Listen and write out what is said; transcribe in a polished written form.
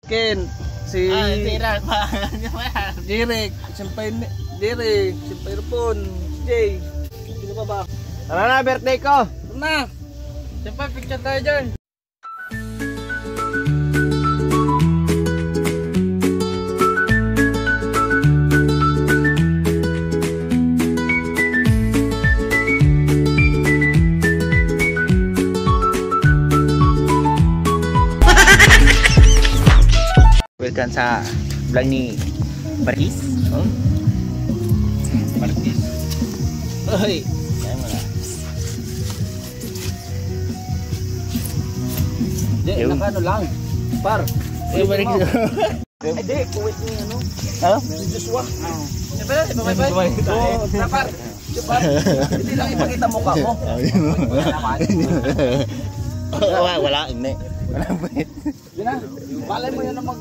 Ken, si Tiral pa. Derek, siyempre Derek, siyempre Rupon, Jay. Sino pa ba? Tara na, birthday ko. Tara na. Siyempre, picture tayo dyan. Welcome sa vlog ni Marquis. Oh. Marquis. Ay, Kaya mo na. di, Yung- nakano lang. Par. Balik mo. ko. Hindi, kuwit niya ano. Ano? Si Joshua. Siyempre, di ba bye-bye? Oo, napar. Par. Hindi lang ipakita mukha mo. Wala, hindi. Wala, Yun na. Malay mo yan na mag